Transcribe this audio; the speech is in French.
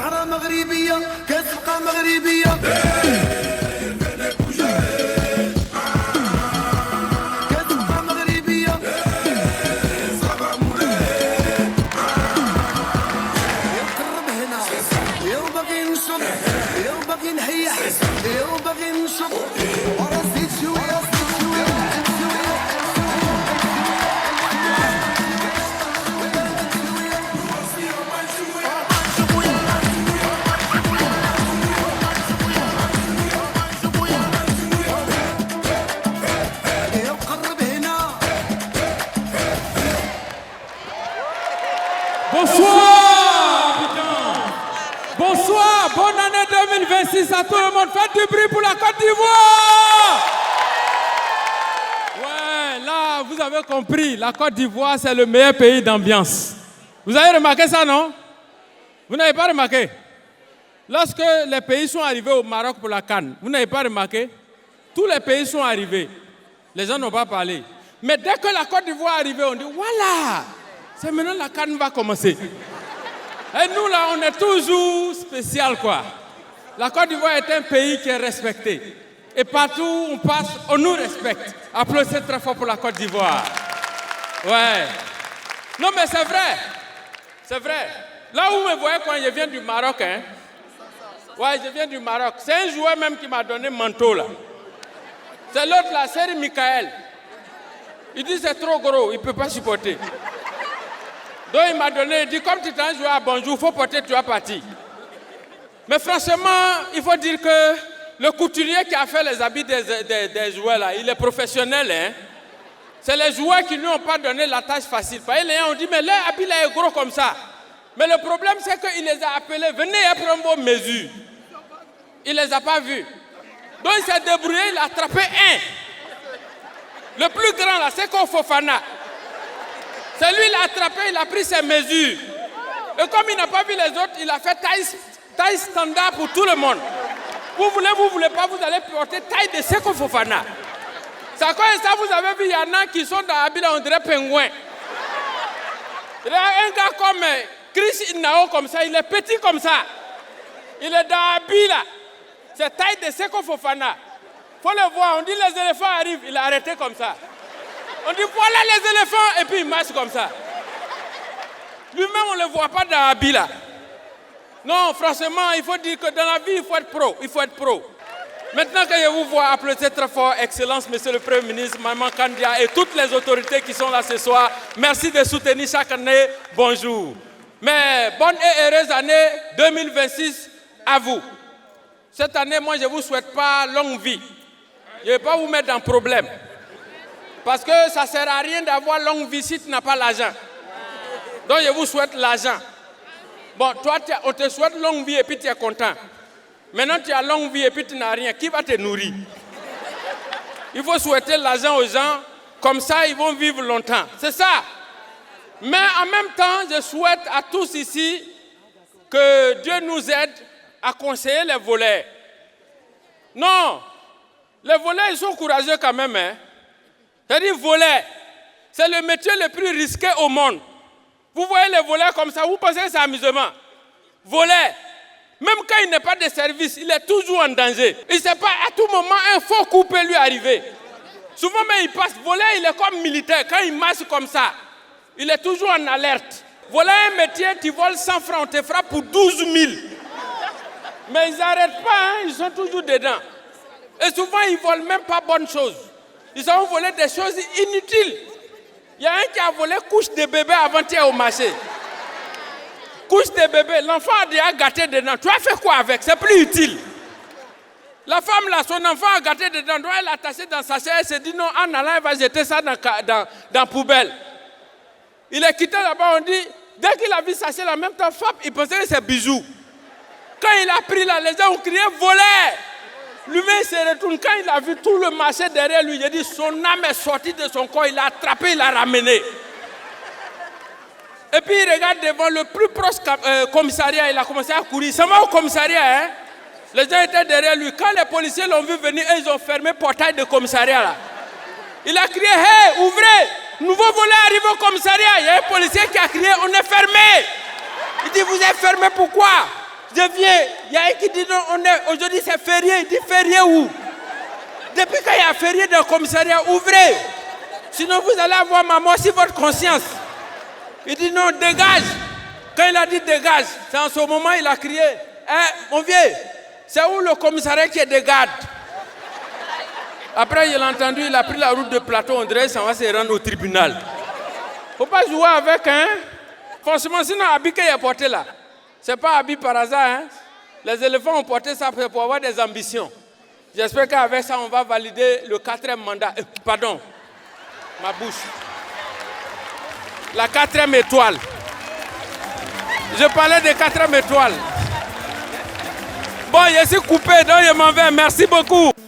زهرة مغربية كتبقى مغربية كتبقى مغربية يقرب هنا يا باغي نشط يا باغي نحيح يا باغي نشط ورا زيد شوية Bonsoir, bonsoir, bonne année 2026 à tout le monde. Faites du bruit pour la Côte d'Ivoire. Ouais, là, vous avez compris, la Côte d'Ivoire, c'est le meilleur pays d'ambiance. Vous avez remarqué ça, non? Vous n'avez pas remarqué? Lorsque les pays sont arrivés au Maroc pour la CAN, vous n'avez pas remarqué? Tous les pays sont arrivés. Les gens n'ont pas parlé. Mais dès que la Côte d'Ivoire est arrivée, on dit, voilà, c'est maintenant la CAN va commencer. Et nous, là, on est toujours spécial, quoi. La Côte d'Ivoire est un pays qui est respecté. Et partout où on passe, on nous respecte. Applaudissez très fort pour la Côte d'Ivoire. Ouais. Non, mais c'est vrai. C'est vrai. Là où vous me voyez quand je viens du Maroc, hein. Ouais, je viens du Maroc. C'est un joueur même qui m'a donné manteau, là. C'est l'autre, là, c'est Michael. Il dit c'est trop gros, il ne peut pas supporter. Donc il m'a donné, il dit comme tu t'en joues à bonjour, il faut porter, tu as parti. Mais franchement, il faut dire que le couturier qui a fait les habits des joueurs là, il est professionnel. Hein? C'est les joueurs qui ne lui ont pas donné la tâche facile. Parce que les gens ont dit, mais leur habit là est gros comme ça. Mais le problème c'est qu'il les a appelés, venez et prendre vos mesures. Il ne les a pas vus. Donc il s'est débrouillé, il a attrapé un. Le plus grand là, c'est Seko Fofana. C'est lui, il a attrapé, il a pris ses mesures. Et comme il n'a pas vu les autres, il a fait taille standard pour tout le monde. Vous voulez pas, vous allez porter taille de Seko Fofana. C'est à cause de ça, vous avez vu, il y en a qui sont dans Abila, on dirait pingouin. Il y a un gars comme Chris Inao comme ça, il est petit comme ça. Il est dans Abila. C'est taille de Seko Fofana. Il faut le voir, on dit les éléphants arrivent, il a arrêté comme ça. On dit voilà les éléphants et puis il marche comme ça. Lui-même on ne le voit pas dans Abila. Non, franchement, il faut dire que dans la vie, il faut être pro. Il faut être pro. Maintenant que je vous vois, applaudissez très fort, Excellence, Monsieur le Premier ministre, Maman Kandia et toutes les autorités qui sont là ce soir. Merci de soutenir chaque année. Bonjour. Mais bonne et heureuse année 2026 à vous. Cette année, moi, je ne vous souhaite pas longue vie. Je ne vais pas vous mettre dans problème. Parce que ça ne sert à rien d'avoir longue vie si tu n'as pas l'argent. Donc, je vous souhaite l'argent. Bon, toi, on te souhaite longue vie et puis tu es content. Maintenant, tu as longue vie et puis tu n'as rien. Qui va te nourrir? Il faut souhaiter l'argent aux gens. Comme ça, ils vont vivre longtemps. C'est ça. Mais en même temps, je souhaite à tous ici que Dieu nous aide à conseiller les voleurs. Non, les voleurs, ils sont courageux quand même. Hein? C'est-à-dire voler, c'est le métier le plus risqué au monde. Vous voyez les voleurs comme ça, vous pensez que c'est amusement. Voler, même quand il n'est pas de service, il est toujours en danger. Il ne sait pas, à tout moment, un faux coup peut lui arriver. Souvent, même il passe, voler, il est comme militaire. Quand il marche comme ça, il est toujours en alerte. Voler un métier, tu voles 100 francs, on te frappe pour 12 000. Mais ils n'arrêtent pas, hein, ils sont toujours dedans. Et souvent, ils ne volent même pas bonnes choses. Ils ont volé des choses inutiles. Il y a un qui a volé couche de bébé avant-hier au marché. Couche de bébé, l'enfant a déjà gâté dedans. Tu as fait quoi avec? C'est plus utile. La femme, là, son enfant a gâté dedans. Donc elle l'a attaché dans sa chaise. Elle s'est dit non, en allant, elle va jeter ça dans la poubelle. Il est quitté là-bas, on dit, dès qu'il a vu sa chaise, en même temps, il pensait que c'est bijoux. Quand il a pris là, les gens ont crié volé. Lui-même se retourne. Quand il a vu tout le marché derrière lui, il a dit son âme est sortie de son corps, il l'a attrapé, il l'a ramené. Et puis il regarde devant le plus proche commissariat, il a commencé à courir. Ça va au commissariat, hein? Les gens étaient derrière lui. Quand les policiers l'ont vu venir, ils ont fermé le portail du commissariat là. Il a crié, hé, ouvrez, nouveau volet arrive au commissariat. Il y a un policier qui a crié, on est fermé. Il dit, vous êtes fermé pourquoi? Je viens, il y a un qui dit non, aujourd'hui c'est férié. Il dit férié où? Depuis qu'il y a férié dans le commissariat, ouvrez. Sinon vous allez avoir ma mort sur votre conscience. Il dit non, dégage. Quand il a dit dégage, c'est en ce moment il a crié, mon vieux, c'est où le commissariat qui est de garde? Après il a entendu, il a pris la route de Plateau, on dirait ça va se rendre au tribunal. Faut pas jouer avec, hein. Franchement, sinon l'habit qu'il a porté là, c'est pas habit par hasard, hein. Les éléphants ont porté ça pour avoir des ambitions. J'espère qu'avec ça, on va valider le 4e mandat. Pardon, ma bouche. La 4e étoile. Je parlais de 4e étoile. Bon, je suis coupé, donc je m'en vais. Merci beaucoup.